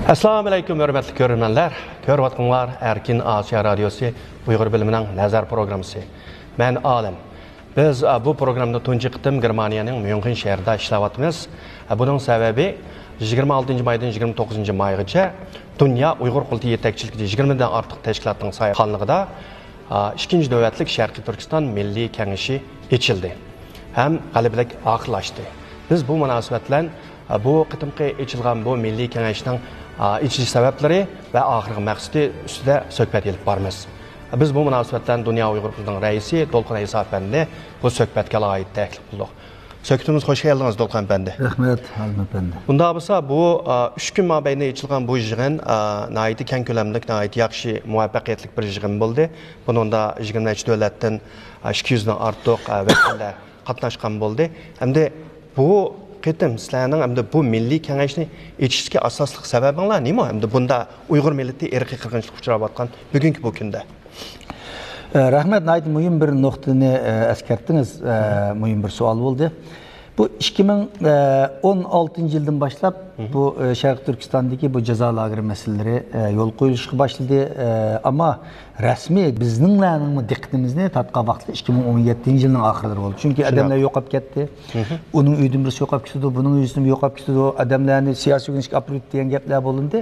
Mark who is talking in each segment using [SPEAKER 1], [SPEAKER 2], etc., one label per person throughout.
[SPEAKER 1] Assalamu alaykum hörmətli görürmənlər. Görüvatqanlar Erkin Asiya Radiosu Uyğur biliminin nəzər proqramısı. Mən Alim. Biz bu proqramda tunji qitim Germaniyanın Münxen şəhərində işləvatımız. Bunun səbəbi 26 maydan 29 maygacha Dünya Uyğur Qurultayı yetakçiligi 20 dan ortiq təşkilatның sayğanlığında ikinci dövlətlik Şərqi Türkistan Milli Kengişi içildi. Həm qələbəlik axırlaşdı. Biz bu münasibətlə bu qitimqi içilgan bu Milli Kengişning içiliş səbəbləri və axırғы məqsədi üstüdə söhbət edib barmız. Biz bu münasibətlə Dünya Uyğur Qurultayının rəisi Dolqun İsa əfəndi bu söhbətə layiq təklif qıldıq. Söhbətimiz xoş gəldiniz Dolqun əfəndi.
[SPEAKER 2] Rəhmət Halim əfəndi.
[SPEAKER 1] Bunda bolsa bu 3 gün məbəyində içilgan bu yığın nəhayət kən köləmlik, nəhayət yaxşı, müvəffəqiyyətli bir yığın oldu. Bunun da 23 dövlətdən 200-dən artıq vəkillər qatnaşqan oldu. Həm də bu Ketim, sizlərinin həm də bu milli kengəşni içişki asaslıq səbəbinlər neymi? Həm də bunda Uyğur milleti irqi qırğınçılıq uçurab atqan bugünkü bu gündə.
[SPEAKER 2] Rəhmət, nəhayət mühim bir nöqtəni əskərtdiniz, mühim bir sual oldu. Bu 2016 yıldan başlap bu Şərq Türkistan'daki bu ceza lageri meseleleri yol koyuluşu başladı. Ama resmi bizimle dikkatimizni tatqa vaxtı 2017 yılın ahırları oldu. Çünkü adamlar yoqab ketdi. Onun üydümrüsü yoqab ketdi, bunun üydümrüsü yoqab ketdi. Adamlarını siyasi güneşki aprit diyen gepler bulundu.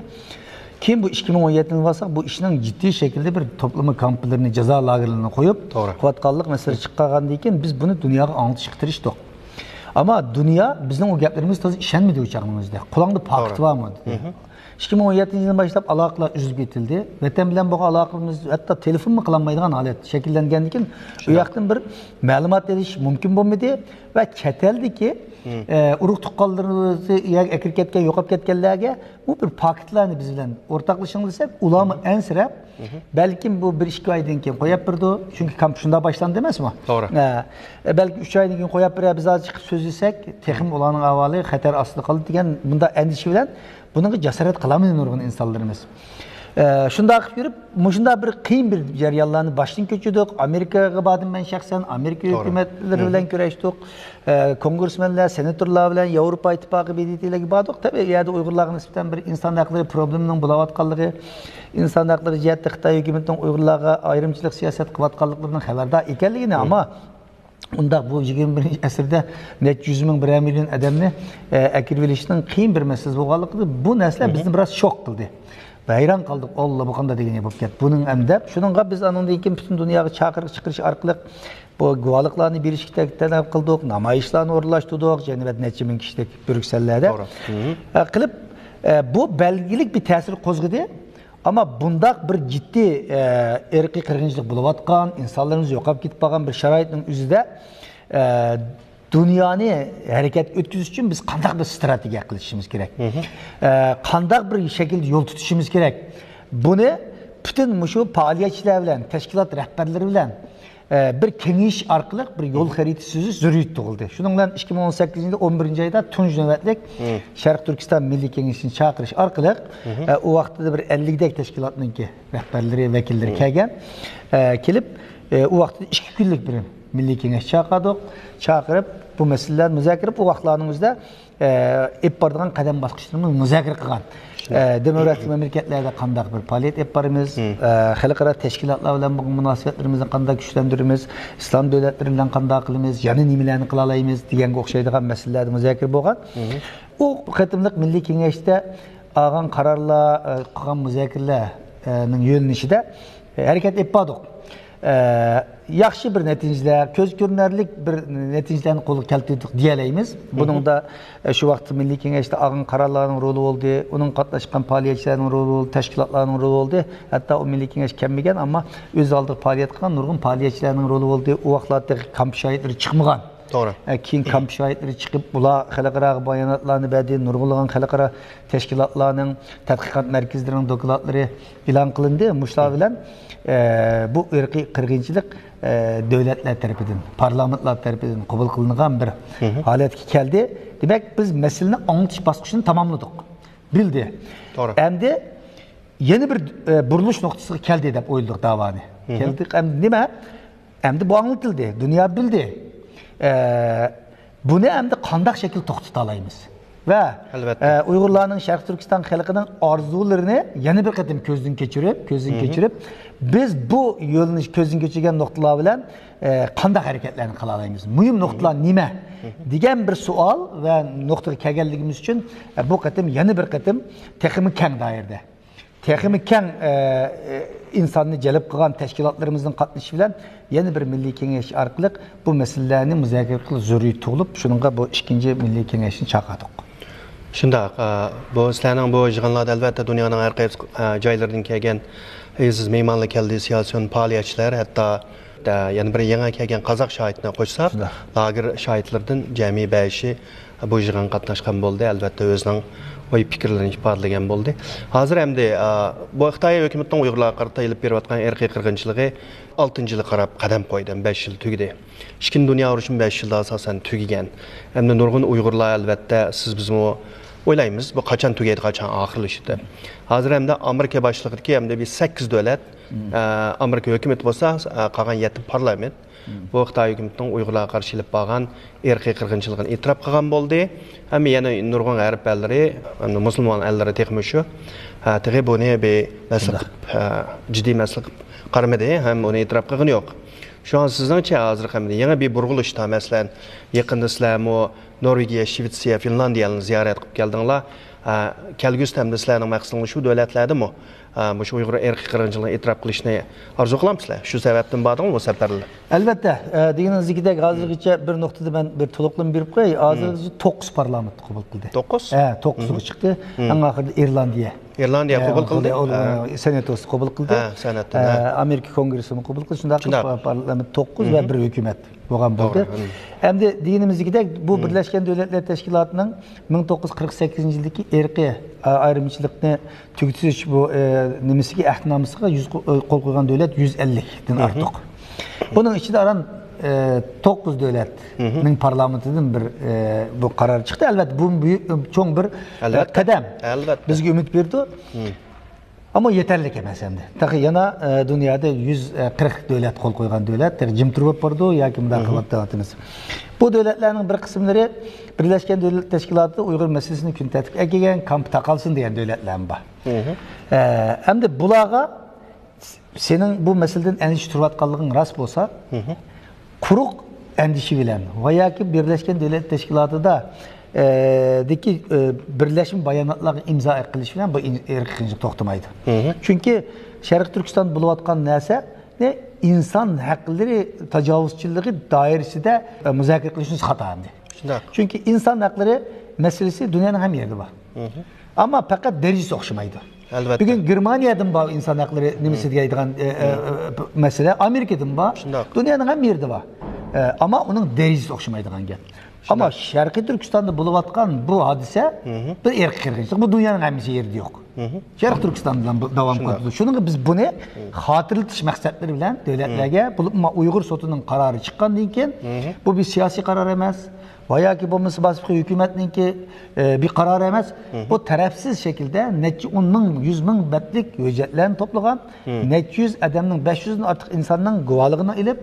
[SPEAKER 2] Kim bu 2017 yılında varsa bu işinin ciddi şekilde bir toplama kamplarını, ceza lagerlerine koyup kuvatkallık meselesi çıqqandan biz bunu dünyaya anlatıştırıştık. Ama dünya bizden o gaplarımız tarzı işenmedi uçağımızda. Kulağında pakıt var mı? 2017 yılında başlayıp alakalar üzüp getildi. Vatan bilen bu alakamız hatta telefon mu kılanmaydıgan halet şekillengendikin o yakın bir malumat ediş mümkün bulmadı ve keteldi ki uruk tuqqallarımızı ekirketken yoqab ketkenlerge bu bir paketlerini bizden ortaklaşınırsak ulamı en sıra belki bu bir 2 aydan keyin koyup birdi çünkü kamp şunda başlandı demez mi?
[SPEAKER 1] Doğru.
[SPEAKER 2] Belki 3 aydan keyin koyup bir biz azıcık söz etsek texim olanın avalı xatar aslı kaldı diyen bunda endişe bilen bunun cesaret kılamıyor nurgun insanlarımız. Şunda akıp yürüp, şunda bir kıyım bir jaryanlarını baştan köçürdük. Amerika'ya badım ben şahsen, Amerika hükümetleri bilen güreştik. Kongresmenler, senatörler bilen, Avrupa İttifakı BDT'yle badık. Tabii yani Uygurların nispeten bir insan hakları probleminin bulavatkallığı, insan hakları cihatta Xitay hükümetinin Uygurlara ayrımcılık siyaset kıvatkallıklarının haberdar ikenliğine ama Unda bu 21. əsrdə net 100 min 1 milyon adamını ekirvilişinin kıyım bir meselesi boğalıqdı. Bu nesle bizni biraz şok kıldı. Ve hayran kaldık. Allah bu kanda degen yapıp get. Bunun emde. Şununla biz anındayken bütün dünyaya çakırık çıkırış arkalık bu guvalıklarını bir işkitekten kıldık. Namayışlarını orlaştırdık. Cennet netçi min kişilik Brükseller'de. Kılıp bu belgelik bir tesir kozgudu. Ama bunda bir ciddi erki kırgınçlık buluvatkan, insanlarımız yoqab gitip bağın bir şaraitin üzüde dünyanı hareket ötküzüş için biz kandak bir strateji kılışımız gerek. Kandak bir şekilde yol tutuşumuz gerek. Bunu bütün şu faaliyetçiler bilen, teşkilat rehberleri bilen bir kengiş arkalık bir yol haritası zürriyet oldu. Şununla 2018 yılında 11. ayda Tunç nöbetlik Şərq Türkistan Milli Kengişini çağırış arkalık o vaxtda da bir 50'dek teşkilatının ki rehberleri, vekilleri kelgen kelip o vaxtda 2 günlük bir Milli Kengiş çağırdık. Çağırıp bu meseleler müzakere o vaxtlarımızda ep bardığan kadem basqıçlarımız müzakere kılgan. Demokratik memleketlerde kandak bir faaliyet yaparımız, halkara teşkilatlar bilen bu münasebetlerimizi kandak güçlendirimiz, İslam devletleri bilen kandak kılımız, yanı nimelerini kılalayımız diyen okşaydıgan meselelerde müzakere boğan. O kıtımlık Milli Kengeç'te ağan kararlar, kılgan müzakerelerinin yönünüşü de hareket yapmadık. Yaxşı bir neticeler, göz görünərlik bir neticelerini kolu keltirdik diyeleyimiz. Bunun da şu vaxtı Milli Kengeç'te ağın kararlarının rolü oldu, onun katlaşkan faaliyetçilerin rolü oldu, teşkilatların rolü oldu. Hatta o Milli Kengeç kemmigen ama öz aldığı faaliyet kılan nurgun faaliyetçilerin rolü oldu. O vaxtlarda kamp şahitleri çıkmıgan.
[SPEAKER 1] Doğru.
[SPEAKER 2] Keyin kamp şahitleri çıkıp bula xalqara bayanatlarını verdi, nurgulagan xalqara teşkilatlarının, tədqiqat merkezlerinin dokladları ilan kılındı. Muşlar bilen bu ırkı kırgınçılık devletler tarafından, parlamentler tarafından kabul kılınan bir halet geldi. Demek biz meselenin anlatış baskısını tamamladık. Bildi.
[SPEAKER 1] Doğru.
[SPEAKER 2] Hem de yeni bir buruluş noktası geldi dep oyladık davanı. Geldik hem nime? Hem de bu anlatıldı. Dünya bildi. Bunu hem de kandak şekilde toxtuta alayımız. ve
[SPEAKER 1] Elbette.
[SPEAKER 2] Uygurlarning Sharq Turkiston xalqining orzularini yana bir qatim ko'zdan kechirib biz bu yo'lni ko'zdan kechirgan nuqtalar bilan qanday harakatlarni qila olamiz? Muhim nuqtalar nima? degan bir savol va nuqtaga kelganligimiz uchun bu qatim yana bir qatim texmi keng doirada texmi keng insonni jalb qilgan tashkilotlarimizning qatnashishi bilan yana bir milliy kengash orqali bu masalalarni muzokara qilish zaruriyati tug'ilib, shuningga bu ikkinchi milliy kengashni chaqirdik.
[SPEAKER 1] Shundoq, bu sizlarning bu yig'inlarda albatta dunyoning har qaysi joylaridan kelgan aziz mehmonlar keldi, siyosiy faoliyatchilar, hatto yana bir yangi kelgan qozoq shoidni qo'shsak, lager shoidlaridan jami 5 bu yig'in qatnashgan bo'ldi. Albatta o'zining oy fikrlarini ifodalagan bo'ldi. Hozir hamda bu Xitoy hukumatining Uyg'urlarga qarata ilib berayotgan irqiy qirg'inchiligi 6-yil qarab qadam qo'ydi, 5 yil tugadi. Ikkinchi dunyo urushi 5 yilda asosan tugagan. Hamda nurg'un Uyg'urlar albatta siz bizmi o'ylaymiz, bu qachon tugaydi, qachon oxirlashadi. Hozir hamda Amerika boshlig'idagi hamda bir 8 davlat Amerika hukumati bo'lsa, qolgan 7 parlament bu Xitoy hukumatining Uyg'urlarga qarshi ilib borgan irqiy qirg'inchiligini e'tirof qilgan bo'ldi. Hamma yana nurg'un g'arb ellari, musulmon ellari texmi shu. Teg'i buni bir mas'ul jiddiy mas'ul qaramadi, ham uni e'tirof qilgani yo'q. Şu an sizningcha hozir ham yana bir burg'ulishda, masalan, yaqinda sizlarmi Norvegiya, Shvetsiya, Finlandiyani ziyorat qilib keldinglar. Kelgusida ham sizlarning maqsadingiz shu davlatlardami? Bu Uyg'ur irqiy qirg'inchiligini e'tirof qilishni orzu qilamsizlar. Shu sababdan bordingmi bu safarlar?
[SPEAKER 2] Albatta, deganingizdek hozirgacha bir nuqtada men bir to'liqlama berib qo'yay. Hozirgacha 9 parlament qabul qildi.
[SPEAKER 1] 9?
[SPEAKER 2] 9 chiqdi. Eng oxirida Irlandiya qabul qildi. Senatosi qabul qildi. Amerika Kongresi qabul qildi. Shunday parlament 9 va bir hukumat bo'lgan bo'ldi. Hamda deganimizdek bu Birlashgan Davlatlar Tashkilotining 1948-yildagi irqiy ayrımchilikni tugutish bu nimasiga ahdnomasiga qo'l qo'ygan davlat 150 dan ortiq. Buning ichida aran 9 davlatning parlamentidan bir bu qaror chiqdi. Albatta bu cho'ng bir qadam. Bizga umid berdi. Ama yeterli emas endi. Tabii yana dünyada 140 davlat qo'l qo'ygan davlat, jim turib bordi yoki bunday qilyapmiz. Bu davlatlarning bir qismlari Birlashgan Davlatlar Tashkiloti Uyg'ur masalasini kun tartibga kelgan, kamp taqalsin degan davlatlar bor. Hamda bularga sening bu masaladan andish turayotganliging rost bo'lsa, quruq andishi bilan va yoki Birlashgan Davlatlar Tashkilotida deki birleşim bayanatlarga imzo qilish bilan bu irqiy to'xtamaydi. Chunki Sharq Turkiston bo'layotgan narsa ne inson haqlari tajovuzchiligi doirasida muzokara qilishimiz xato endi. Chunki inson haqlari masalasi dunyoning ham yerida bor. Ammo faqat darajasi o'xshamaydi. Albatta. Bugün Germaniyadan bor inson haqlari nimasi deydigan masala Amerikadan bor. Dunyoning ham yerida bor. Ama uning darajasi o'xshamaydigan gap. Ama Şarkı Türkistan'da buluvatkan bu hadise bir irqiy qirg'inchilik. Bu dünyanın hemisi yerde yok. Şarkı Türkistan'dan devam ediyor. Şunun biz bunu hatırlatış maksatları bilen devletlerge Uygur sotunun kararı çıkkandan keyin bu bir siyasi karar emas. Veya ki bu başka hükümetinki bir karar emez. Bu tarafsız şekilde neçe 10.000, 100.000 betlik hücretlerini toplagan, neçe 100 adamın 500'ün artık insanın guvalığına ilip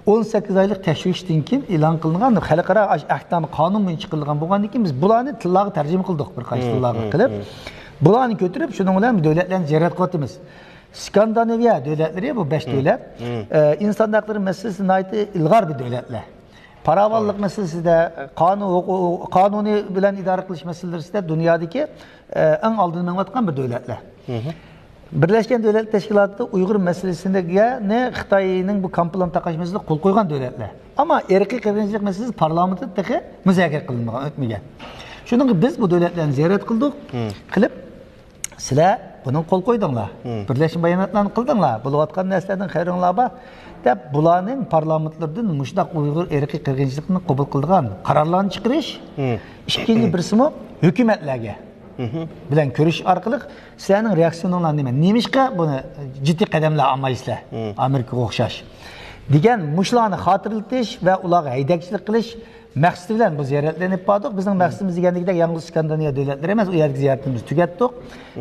[SPEAKER 2] 18 aylık teşvikten keyin ilan kılınan halkara ahkamı kanun bilen çıkılgan bolgandan keyin biz bularni tillaga tercüme kıldık bir qaysi tillaga qilib. Bularni götürüp şunun bilan devletlerini ziyorat qilyapmiz. Skandinaviya devletleri bu 5 devlet insan hakları meselesine ait ilgar bir devletler. Paravallık meselesi de kanuni bilen idare kılış meselesi de dünyadaki en aldığını anlatkan bir devletler. Birleşken Devletler Teşkilatı'da Uygur meselesinde ne Xitay'ın bu kampılan takaşmasıyla kol koygan devletler. Ama irqiy qirg'inchilik meselesi parlamentdeki müzakere kılınmagan, ötmegen. Şunun ki biz bu devletlerini ziyaret kıldık, kılıp sizler bunun kol koydunlar. Birleşim bayanatlarını kıldınlar. Buluvatkan neslerden xeyrinlar var. Dep bularning parlamentlardan muşdaq Uygur irqiy qirg'inchilikni qabul qilgan qarorlarni chiqarish, ikkinchi birisimi hukumatlarga bilan ko'rish orqali sizlarning reaksiyonlaringiz nima? Nemishqa buni jiddiy qadamlar olmaysizlar? Amerikaga o'xshash degan mushlarni xotirlatish va ularga haydakchilik qilish Məqsədi bilan bu ziyaretlerini yapmadık. Bizim məqsədimiz degəndə yalnız İskandinaviya dövlətləri emas, o yerdə ziyaretimizi tükettik.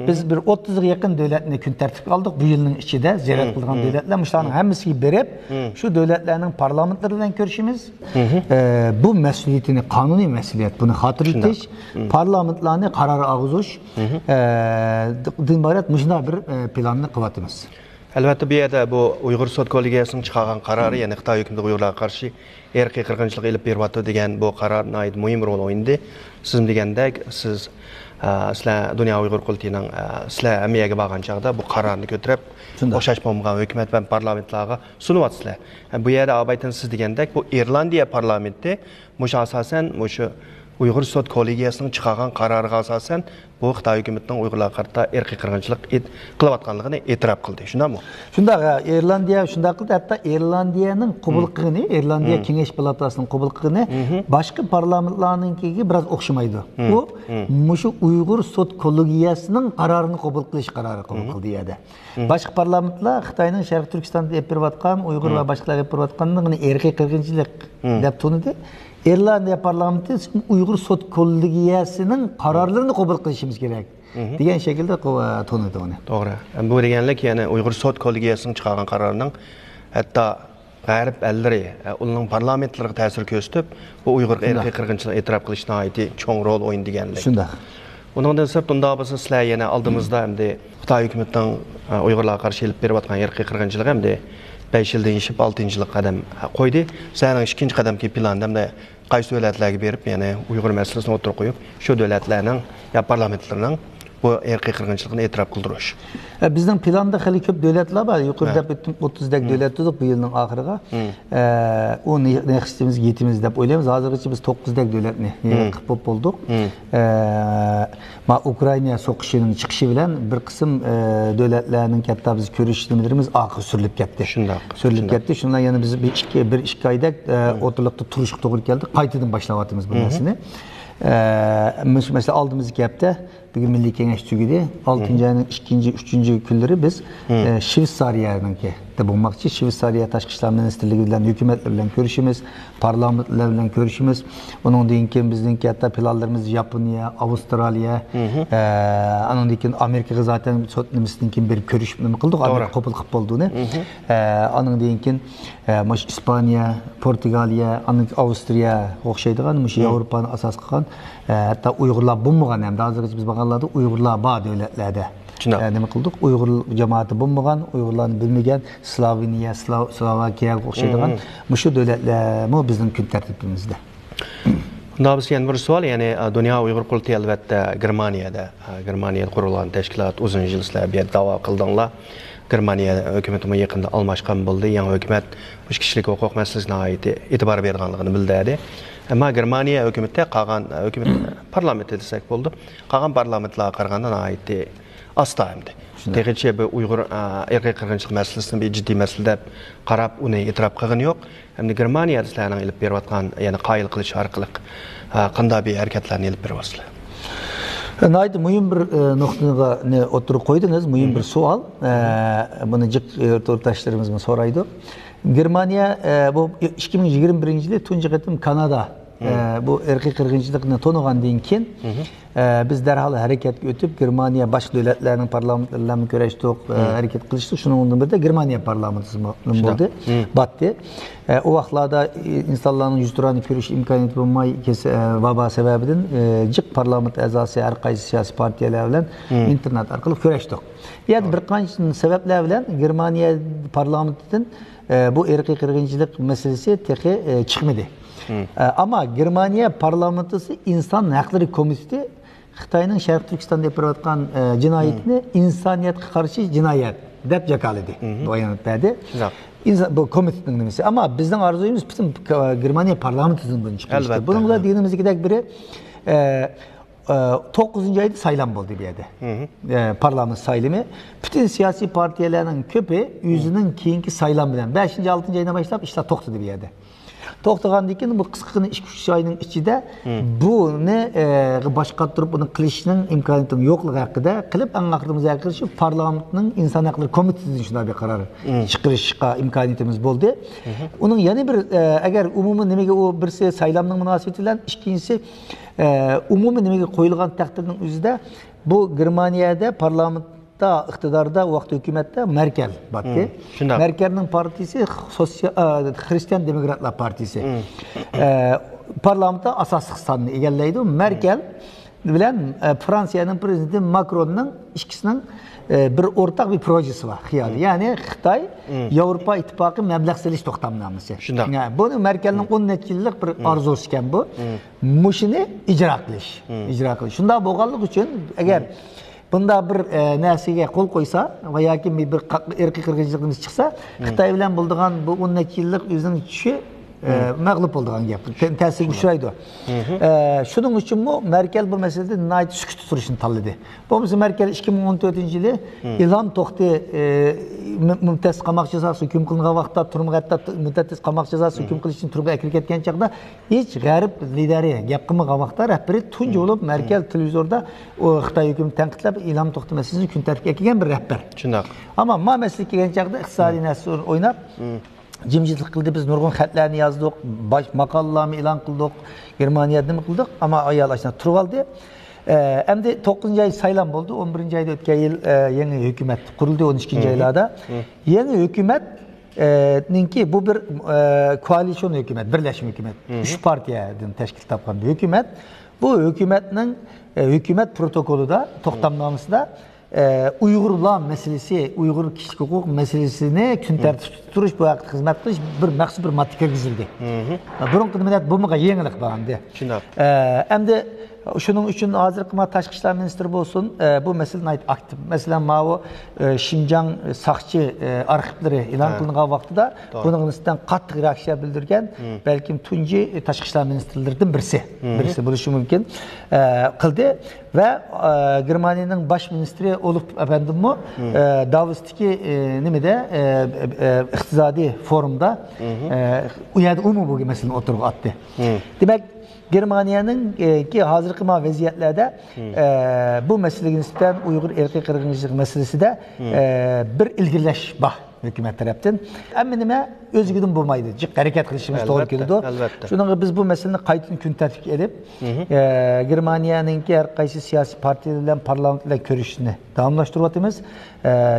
[SPEAKER 2] Biz bir 30'a yakın devletine gün tertip aldık. Bu yılın içinde ziyaret kılgan devletler. Muşların hemisi berip şu devletlerinin parlamentlarıyla görüşümüz. Bu mesuliyetini, kanuni mesuliyet, bunu hatır etiş, parlamentlarını kararı ağızış, dinbaret muşna bir planını kıvatımız.
[SPEAKER 1] Elbette bir yerde bu Uyghur Sot Kollegiyasının çıkan kararı, yani Xitay hükümeti Uygurlarga karşı erki qirg'inchilik ilib beryapti degan bu qarorni ait muhim rol o'ynadi. Siz degandek, siz sizlar Dunyo Uyg'ur qultining sizlar amiyaga borgan chog'da bu qarorni ko'tarib, o'xshash bo'lmagan hukumat va parlamentlarga sunyapsizlar. Bu yerda abaytan siz degandek, bu Irlandiya parlamenti mush asosan mushu Uyghur Sot Kollegiyasının çıkan kararıga asosan bu Xitoy hukumatining Uyg'urlarga qarata erki qirg'inchilik qilayotganligini e'tirof qildi. Shundaymi?
[SPEAKER 2] Shunday, Irlandiya shunday qildi. Hatto Irlandiyaning qabul qilgani, Irlandiya Kengash palatasining qabul qilgani boshqa parlamentlarninkiga biroz o'xshamaydi. Bu mushu Uyg'ur Sot Kollegiyasining qarorini qabul qilish qarori qabul qildi edi. Boshqa parlamentlar Xitoyning Sharq Turkistonda olib berayotgan Uyg'ur va boshqalarga olib berayotganligini erki qirg'inchilik deb tanidi. Irlandiya parlamenti Uyg'ur Sot Kollegiyasining qarorlarini qabul qilishimiz kerak degan shaklda tanidi uni.
[SPEAKER 1] To'g'ri. Bu deganlik, ya'ni Uyg'ur Sot Kollegiyasining chiqargan qarorining hatto g'arb ellari uning parlamentlariga ta'sir ko'rsatib, bu Uyg'ur erki qirg'inchilik e'tirof qilishni oiti cho'ng rol o'yin deganlik.
[SPEAKER 2] Shunday.
[SPEAKER 1] Uningdan sirт unda bo'lsa sizlar yana oldimizda hamda Xitoy hukumatining Uyg'urlarga qarshi olib berayotgan erki qirg'inchilik hamda 5 yildan yishib 6-yillik qadam qo'ydi. Sizlarning ikkinchi qadamki planda hamda qaysi davlatlarga berib, ya'ni Uyg'ur masalasini o'tirib qo'yib, shu davlatlarning ya parlamentlarning bu erki qirg'inchilikni e'tirof qildirish.
[SPEAKER 2] Bizning planda hali ko'p davlatlar bor. Yuqorida 30 dak davlat dedik bu yilning oxiriga. O next yetimiz deb o'ylaymiz. Hozirgacha biz 9 dak davlatni qilib bo'ldik. Ma Ukraina so'qishining chiqishi bilan bir qism davlatlarning katta biz ko'rishlarimiz oxir surilib ketdi.
[SPEAKER 1] Shundoq.
[SPEAKER 2] Surilib ketdi. Shundan yana biz 1-2 oyda o'rtalikda turishga to'g'ri keldi. Qaytadan boshlayapmiz bu narsani. Mesela aldığımız hafta bugün Milli Kengash tugidi. 6. ayının 2. 3. günleri biz Şveysariya'nınki de bulmakçı. Şveysariya Tashqi ishlar Ministerligi bilan, hükümetler bilan görüşümüz, parlamentler bilan görüşümüz. Onun deyinken bizning katta planlarımız Yaponiya, Avustraliya, onun deyinken Amerikaga zaten sotnimizninkin bir görüşme kıldık. Amerika qabul qilib bo'ldi. Onun deyinken İspanya, Portugaliya, Avstriya o'xshaydigan, Avrupani asos qilgan, hatta Uyg'urlar bo'lmagan ham hozirgacha biz bakanlarda Uyg'urlar bor davlatlarda. Nima qildik? Uyg'ur jamoati bo'lmagan, Uyg'urlarni bilmagan Sloveniya, Slovakiyaga o'xshaydigan shu davlatlar bizning kun tartibimizda.
[SPEAKER 1] Bunda biz yana bir savol, ya'ni Dunyo Uyg'ur qulti albatta Germaniyada qurilgan tashkilot uzun yillar bir da'vo qildinglar. Germaniya hukumatı yaqinda almashgan bo'ldi. Yangi hukumat bu kishilik huquq masalasına oid e'tibor berganligini bildirdi. Ama Germaniya hukumati qolgan hukumat parlamenti desak bo'ldi. Qolgan parlamentlarga qaraganda oid asta hamdi. Tegicha bu Uyg'ur erki qirg'inchilik masalasini bir jiddiy masala deb qarab uni e'tirof qilgani yo'q. Hamda Germaniya sizlarning ilib berayotgan, ya'ni qoyil qilish orqali qanday bir harakatlarni ilib beryapsizlar?
[SPEAKER 2] Naydı mühim bir noktaga oturup koydunuz, mühim bir sual. Bunu yurttaşlarımız soraydı. Germaniya bu 2021 yılı tunji qatim Kanada bu erki qirg'inchilikni to'nigandan keyin biz darhol harakatga o'tib Germaniya boshqa davlatlarning parlamentlarida kurashdik, harakat qilishdik. Shuningdan birda Germaniya parlamenti bo'ldi, batdi. O vaqtlarda insanların yüzlerini görüş imkaniyeti bulmay vaba sebebinden jiq parlament a'zosi har qaysi siyosiy partiyalar bilan internet orqali kurashdik. Yani bir qancha sabablar bilan Germaniya parlamentidan bu erki qirg'inchilik masalasi texi chiqmadi. Ama Germaniya parlamentosi insan hakları komitesi Xitoyning Sharq Turkistonda yapayotgan jinoyatni insoniyatga qarshi jinoyat deb jakaladi. Bayonot berdi. Bu komitening nimasi. Ama bizning orzuyimiz bütün Germaniya parlamentosidan bunu chiqishdi. Bunun da dinimizdagidek biri 9. ayda saylan bo'ldi bu yerda. Parlament saylimi. Bütün siyasi partiyalarning ko'pi yüzünün keyinki saylan bilan 5. 6. aydan başlap işler to'xtadi bu yerda. To'xtagandan keyin bu qisqagina 2-3 oyning ichida buni boshqartirib buni qilishning imkoniyati yo'qligi haqida qilib eng oxirida shu parlamentning inson huquqlari komitetidan shunday bir qaror chiqarishga imkoniyatimiz bo'ldi. Uning yana bir agar umumiy nimaga u birisi saylovning munosabati bilan, ikkinchisi umumiy nimaga qo'yilgan taqdirning o'zida bu Germaniyada parlament iqtidorda vaqt hukumatda Merkel batdi. Merkelning partiyasi Xristian Demokratlar partiyasi. Parlamentda asosiy hisobni egallaydi. Merkel bilan Fransiyaning prezidenti Macronning ikkisining bir o'rtaq bir projesi var, xiyali. Ya'ni Xitoy Yevropa ittifoqi mablag' selish to'xtamnomasi. Buni Merkelning 10 necha yillik bir orzusi ekan bu. Mushini ijro qilish. Shunda bo'lganligi uchun agar bunda bir narsaga qo'l qo'ysa va yoki bir irqiy qirg'inchiligimiz chiqsa, Xitoy bilan bo'lgan bu 10 necha yillik o'zining tushi mag'lub bo'lgan gap. Ta'sirga uchraydi. Shuning uchun Merkel bu masalada nayt sukut turishni tanladi. Bo'lmasa Merkel 2014-yili İlham To'xti muddatsiz qamoq jazosi hukm qilingan vaqtda turmuqda muddatsiz qamoq jazosi hukm qilish uchun turga kirib ketgan chaqda hech g'arib lideri gap qilmagan vaqtda rahbari tunji bo'lib Merkel televizorda Xitoy hukumatini tanqidlab İlham To'xti masalasini kun tartibga kelgan bir rahbar.
[SPEAKER 1] Shunday.
[SPEAKER 2] Ammo masala kelgan chaqda iqtisodiy narsa o'ynab jimjitlik qildi, biz nurg'un xatlarni yozdik, maqolalarni e'lon qildik, Germaniyada nima qildik, ammo ayol ashuna turib oldi. Endi 9-oy saylan bo'ldi, 11-oyda o'tgan yil yangi hukumat qurildi 12-oylarda. Yangi hukumat ninki bu bir koalisyon hukumat, birlashma hukumat. 3 partiyadan tashkil topgan bir hukumat. Bu hukumatning hukumat protokolida, to'xtamnomasida Uyg'urlar meselesi, Uyg'ur kişilik hukuk meselesini kun tartibda turish, bu haqda xizmat qilish bir maxsus bir modda kirgizildi. Burungi millat bunga yengillik berdi. Endi shuning uchun hozirgi tashqi ishlar ministri bo'lsin, bu masalani aktiv. Masalan, bu Xinjiang saqchi arxivlari e'lon qilingan vaqtida buning nisbatan qattiq reaksiya bildirgan, balkim tunji tashqi ishlar ministrlaridan birisi bo'lishi mumkin, qildi va Germaniyaning bosh ministri Oluf efendimmi Davos'taki nimada iqtisodiy forumda u yerda umumiy bu masalani o'tirib atdi. Demak, Germaniyanın ki hazırki vaziyetlerde bu meselenin nisbeten Uygur erkek qirg'inchilik meselesi de bir ilgileş bah hükümet tarafından. Ama nima özgüdün bulmaydı. Cık hareket qilishimiz to'g'ri keldi. Shunga biz bu meseleni qaytadan kun tartibga elib, Germaniyaningki har qaysi siyosiy partiyalar bilan parlament bilan ko'rishishni davomlashtiryapmiz.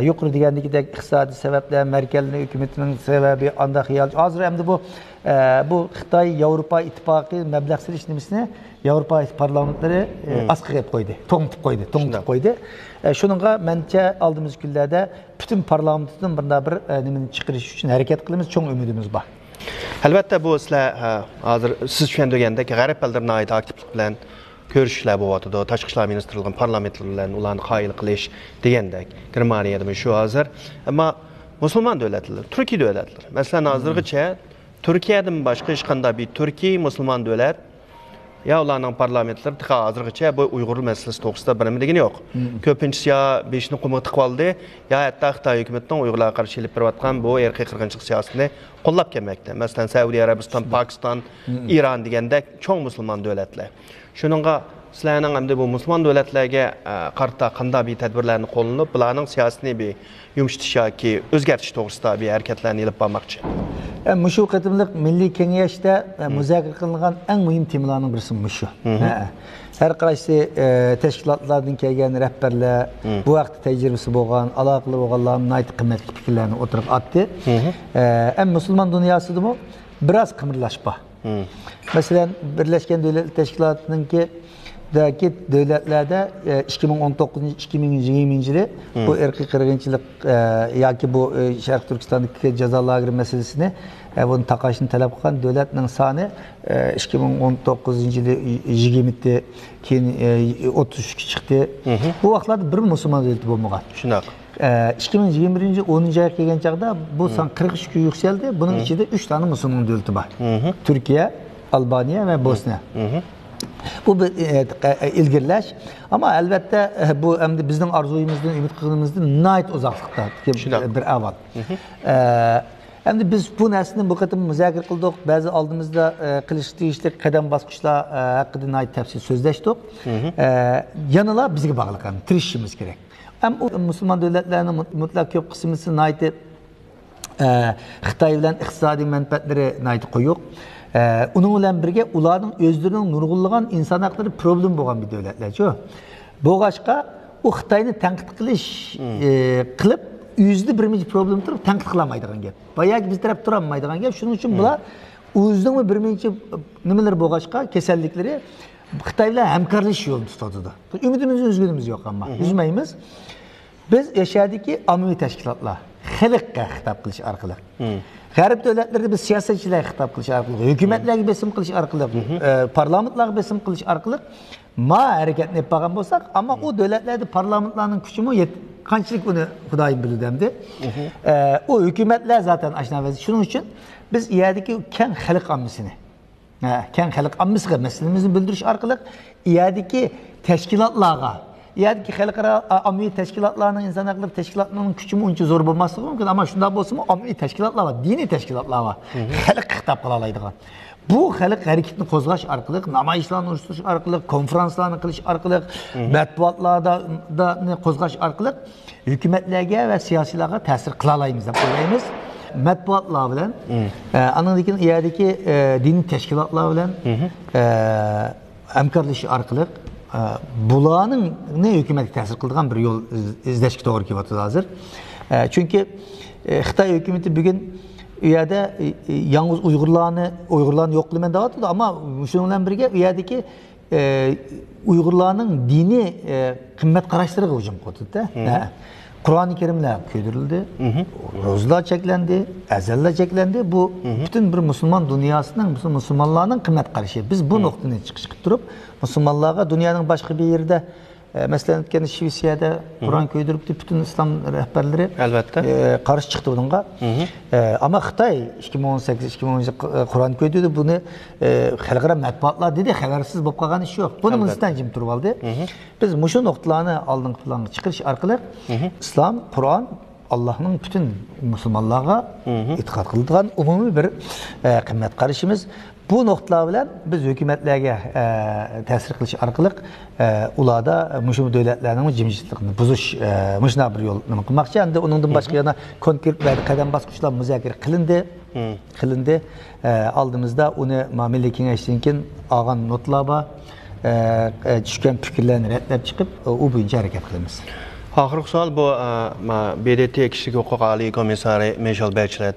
[SPEAKER 2] Yuqori degandagidek iqtisodiy sabablar, Merkelning hukumatining sababi, anda xiyol. Hozir endi bu Xitoy Yevropa ittifoqi mablag' selish nimasini Yevropa parlamentlari asqirib qo'ydi, to'ngtib qo'ydi. Shunga mencha oldimiz kunlarda bütün parlamentdan bir nimani chiqarish uchun harakat qilamiz, cho'ng umidimiz bor.
[SPEAKER 1] Albatta bu sizlar hozir siz tushundirgandek g'arib ellarning ait aktivlik bilan ko'rishlar bo'lyapti. Tashqi ishlar ministrligi parlamentlar bilan ularni qoyil qilish degandek. Germaniyada shu hozir, ammo musulmon davlatlar, Turkiy davlatlar, masalan hozirgacha Turkiyadan boshqa hech qanday bir Turkiy musulmon davlat ya ularning parlamentlari hozirgacha bu Uyg'ur masalasi to'g'risida birimi degani yo'q. Ko'pinchisi ya beshni qumga tiqib oldi, ya hatto Xitoy hukumatining Uyg'urlarga qarshi olib berayotgan bu erkiy qirg'inchilik siyosatini qo'llab kelmoqda. Masalan, Saudiya Arabiston, Pokiston, Iran degandek cho'ng musulmon davlatlar. Shuningga sizlarning hamda bu musulmon davlatlarga qarta qanday bir tadbirlarni qo'llanib, bularning siyosatini bir yumshatish yoki o'zgartish to'g'risida bir harakatlarni olib bormoqchi.
[SPEAKER 2] Mushu qatimliq Milliy Kengashda muzokara qilingan eng muhim temalarning birisi mushu. Her qaysi tashkilotlardan kelgan rahbarlar, bu vaqt tajribasi bo'lgan, aloqali bo'lganlarning aytib qimmatli fikrlarini o'tirib atdi. Ham musulmon dunyosida biroz qimirlashpa. Masalan, Birleşken Devletler Teşkilatı'nınki devletlerde 2019-2020 yılı bu erkek qirg'inchilik yoki bu Şarkı Türkistan'daki ceza lageri meselesini bunu taqashini talab qilgan devletning soni 2019 yılı 20'de keyin 33 chiqdi. Bu vaqtlarda bir musulmon davlati bo'lmagan.
[SPEAKER 1] Shunaq.
[SPEAKER 2] 2021 yıl 10. aya kelgan chaqda bu son 43 ga yukseldi. Bunun içinde 3 tane musulmon davlati bor. Türkiye, Albaniya ve Bosna. Bu bir ilgirlash, ama elbette bu hem de bizim arzuyumuzdan, ümit qilganimizdan nayt uzaklıkta bir avval. Endi biz bu narsani bu qatim muzokara qildik. Ba'zi oldimizda qilish tegishli qadam bosqichlar haqida tafsil so'zlashdik. Yanılar bizga bog'liq, tirishishimiz kerak. Ham musulmon davlatlarning mutlaq ko'p qismisi Xitoy bilan iqtisodiy manfaatlari qo'yiq. Uning bilan birga ularning o'zlarining nurg'unlagan inson haqlari problem bo'lgan bir davlatlar-ku. Bo'g'ashqa u Xitoyni tanqid qilish qilib %1 problem turib tanqid qilmaydigan gap. Bayaq biz taraf turolmaydigan gap. Shuning uchun bular o'zining birinchi nimalar bo'g'ashqa kasalliklari Xitoy bilan hamkorlashish yo'lini tutadi. Umidimiz o'zgunimiz yo'q ammo üzmaymiz. Biz yashadiki ommaviy tashkilotlar xalqqa xitob qilish orqali, g'arb davlatlarida biz siyosatchilarga xitob qilish orqali, hukumatlarga besim qilish orqali, parlamentlarga besim qilish orqali harakatni qilib qolgan bo'lsak, ammo u davlatlarda parlamentlarning kuchimi qanchalik uni Xudoyim biladi. U hukumatlar zaten ashna vaziyat. Shuning uchun biz iyadagi keng xalq ommasini, keng xalq ommasiga masalamizni bildirish orqali iyadagi tashkilotlarga, iyadagi xalqaro ommaviy tashkilotlarning, inson haqlari tashkilotlarining kuchi uncha zo'r bo'lmasligi mumkin, ammo shunday bo'lsa-mu ommaviy tashkilotlar va diniy tashkilotlar va xalq xitob qila oladigan. Bu xalq harakatini qo'zg'ash orqali, namoyishlarni uyushtirish orqali, konferenslarni qilish orqali, matbuotlarda qo'zg'ash orqali hukumatlarga va siyosiylarga ta'sir qila olamiz deb o'ylaymiz. Matbuotlar bilan, anadagi iyadagi diniy tashkilotlar bilan hamkorlashish orqali bularning hukumatga ta'sir qiladigan bir yo'l izlashga to'g'ri kelyapti hozir. Chunki Xitoy hukumati bugun u yerda yalnız Uyg'urlarni yo'q qilaman deyapti, ammo shundan bilan birga u yerdagi Uyg'urlarning diniy qimmat qarashlariga hujum qildi-da. Kur'an-ı Kerimler köydürüldü, rozlar çeklendi, ezeller çeklendi. Bu bütün bir Müslüman dünyasının, Müslümanların kıymet karşı. Biz bu noktadan çıkışıp durup, Müslümanlara dünyanın başka bir yerde, mesela Şivisiye'de Kur'an köydürüp bütün İslam rehberleri karşı çıktı bununla. Ama Xitay 2018-2017 Kur'an köydürdü, bunu halkara matbuatlar dedi, habersiz bulup kalgan iş yok. Bunu Müslüman cim turup aldı. Biz şu noktalarını aldığımız falan çıkış arkalar, İslam, Kur'an, Allah'ın bütün Müslümanlara itikat kıldığı umumi bir kıymet karışımız. Bu noktalar bilen biz hükümetlerge tesir kılış arkalık ulada müşüm devletlerinin cimcitliğini buzuş müşna bir yol kılmakçı. Yani onun başka yana konkret ve kadem baskıçlar müzakere kılındı. Aldığımızda onu Milli Kengeşliğin ağan notlarla düşken fikirlerini redlep çıkıp o boyunca hareket kılımız.
[SPEAKER 1] Ahırlık sual bu BDT Kişilik Hukuk Ali Komisarı Michel Bachelet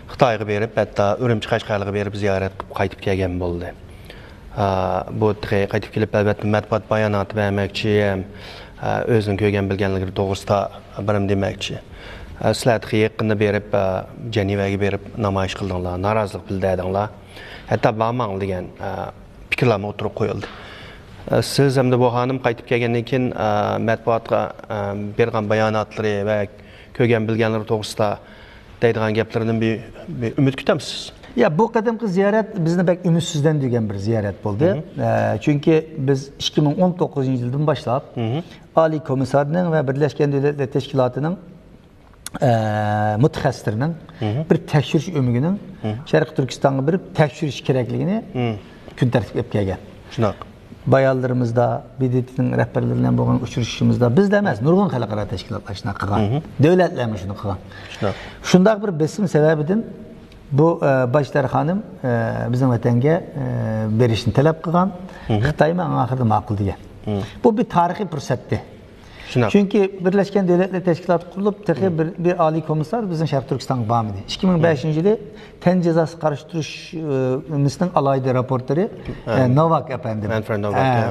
[SPEAKER 1] Xitoyga berib, hatta Urumchi Qashqarga berib ziyorat qilib qaytib kelgan bo'ldi. Bu qaytib kelib albatta matbuot bayonoti bermoqchi, o'zining ko'rgan bilganligi to'g'risida birim demoqchi. Sizlar yaqinda berib Jenevaga berib namoyish qildinglar, norozilik bildirdinglar. Hatto barmang degan fikrlar o'tirib qo'yildi. Siz hamda bu xonim qaytib kelgandan keyin matbuotga bergan bayonotlari va ko'rgan bilganlari to'g'risida deydiğen gaplardan bir ümit kütemsiz.
[SPEAKER 2] Ya bu qadimki ziyaret bizni pek ümitsizden degan bir ziyaret oldu. Çünkü biz 2019 yıldan başlap Ali Komisarının ve Birleşken Devletler Teşkilatı'nın mütehassislerinin bir tekşiriş ömrünün Şarkı Türkistan'a bir tekşiriş gerekliğini gün tertip edip gelgen.
[SPEAKER 1] Şunak.
[SPEAKER 2] Bayallarımızda, BDT'nin rehberlerinden bugün uçuruşumuzda biz demez, nurgun halkara teşkilatlar şuna kıgan, devletlermiş şunu kıgan. Şundak bir besim sebebidin bu Başlar Hanım bizim vatenge berişini talep kıgan, Xitay'ma ahırda makul diye. Bu bir tarihi fırsattı. Çünkü Birleşken Devletler Teşkilatı kurulup bir Ali Komisar bizim Şarkı Türkistan'a bağımıydı. 2005 yılı ten cezası karıştırışımızın alaydı raportları Novak efendim.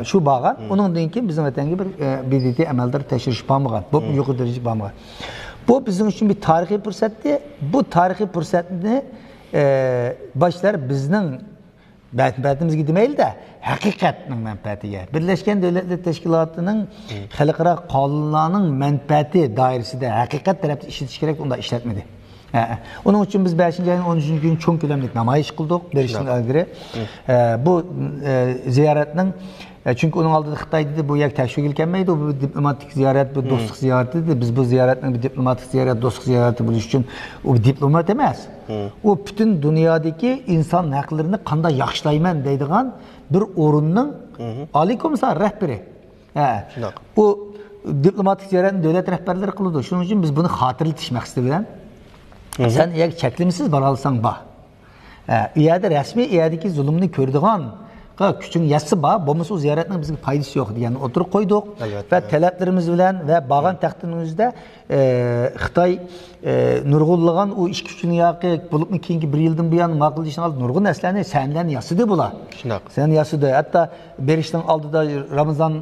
[SPEAKER 2] Şu bağın, onun dinki bizim vatenge bir BDT emeldir teşhiriş bağımıgan. Bu yukarı derece bağımıgan. Bu bizim için bir tarihi fırsattı. Bu tarihi fırsatını başlar bizden menfaatimiz gitmeydi de hakikatinin menfaatiga. Birleşken Devletler Teşkilatı'nın halkara kanunlarının menfaati dairesinde hakikat tarafı işletiş gerek, onu da işletmedi. Onun için biz 5. ayın 13. gün çok önemli namayış kıldık. Berişten ilgili. Bu ziyaretinin çünkü onun aldığı Xitay'da bu yak teşvik gelmeydi. Bu diplomatik ziyaret, bu dostluk ziyaretiydi. Biz bu ziyaretin bir diplomatik ziyaret, dostluk ziyareti buluş için o bir diplomat emas. O bütün dünyadaki insan haklarını kanda yaxşılayman deydiğin bir orunun Ali Komiser rehberi. Bu diplomatik ziyaretin devlet rehberleri kılıyordu. Şunun için biz bunu hatırlatmak istedim. Sen eğer çeklimsiz baralsan ba. İyada resmi iyadaki zulümünü kördüğün küçük yası ba, bu ziyaretinin bizim faydası yok diye oturup koyduk ve taleplerimiz bilen ve bağın takdimimizde Xitay nurgulluğun o iş gücünü yakı bulup mu keyinki bir yıldan bu yan makul işin aldı nurgun eslerini senden yasıdı bula. Sen yasıdı. Hatta berişten aldı da Ramazan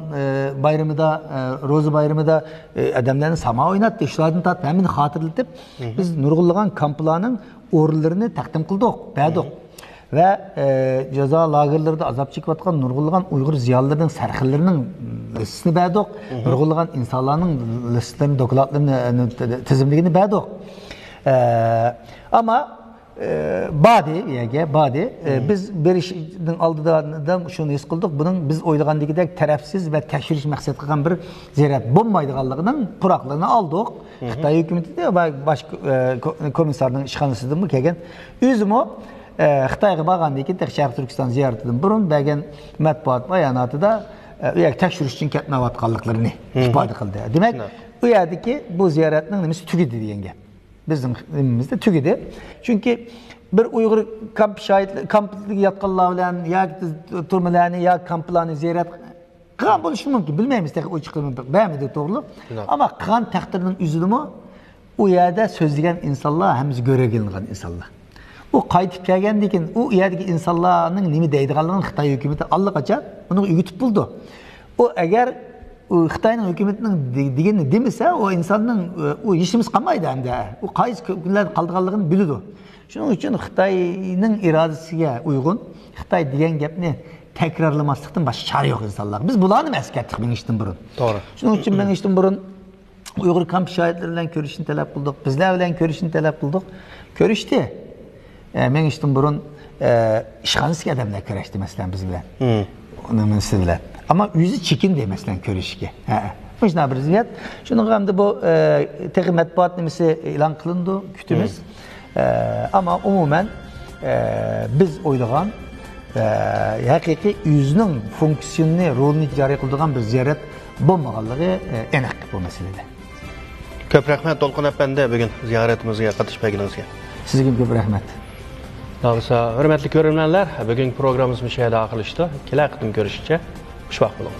[SPEAKER 2] bayramı da Rozu bayramı da adamların sama oynattı. İşlerini tattı. Hemen hatırlatıp biz nurgulluğun kamplarının uğurlarını takdim kıldık. Beğendik. Ve ceza lagerlerde azap çekiyotgan nurgulluğun Uygur ziyalılarının serhillerinin listesini beğendik. Nurgulluğun insanların listelerini, dokülatlarını, tizimliğini beğendik. Ama biz berişden aldıdan şunu his kıldık. Bunun biz oylagandagidek tarafsız ve tekşiriş maksat kılgan bir ziyaret bulmaydıganlığının puraklığını aldık. Xitay hükümeti de baş komisarının işxanasıdır mı kelgen. Üzümü Xitayga bargandaki Şarkı Türkistan ziyaretinden burun belgen matbuat bayanatida tekşiriş için ketmeyatganlıklarini ifade kıldı. Demek bu yerdeki bu ziyaretinin nimesi tügedi diyenge. Bizim nimimizde tügedi. Çünkü bir Uygur kamp şahitli, kamplık yatkallar bilen ya turmalarını ya kamplarını ziyaret kıran buluşu mümkün. Bilmeyimiz tek o çıkır mümkün. Beğenmedi doğruluk. Ama kıran takdirinin üzülümü o yerde sözleyen insanlar hem göre gelingan insanlar. O kayıtıp gelgendikin o yerdeki insanların nemi deydiğanlığın Xitay hükümeti allakaca onu üyütüp buldu. O eğer Xitay'ın hükümetinin digeni demese o insanın o işimiz kalmaydı hem de. O kayıt günler kaldığanlığını bilirdi. Şunun için Xitay'ın iradesiye uygun Xitay diyen gapni tekrarlamaslıktan başka çare yok insanlar. Biz bulanı mesk ettik ben işten burun. Doğru. Şunun için ben işten burun Uygur kamp şahitleriyle görüşünü talep bulduk. Bizlerle görüşünü talep bulduk. Görüştü. Men işten burun işxanıski adamlar körüştü mesela biz bilen. Onu mesela bilen. Ama yüzü çekindi mesela körüşki. Mesela bir ziyat. Şunun hem bu tek matbuat nimesi ilan kılındı kütümüz. Ama umumen biz oylagan hakiki yüzünün fonksiyonunu, rolünü cari kıldığın bir ziyaret bulmaganlığı enak bu meselede.
[SPEAKER 1] Köp rahmet Dolqun Efendi bugün ziyaretimizge katışmaginizge.
[SPEAKER 2] Sizge köp rahmet.
[SPEAKER 1] Dağısa, hürmetli görünenler, bugün programımız müşahede akılıştı. Kila kıtım görüşünce, hoş vakit olun.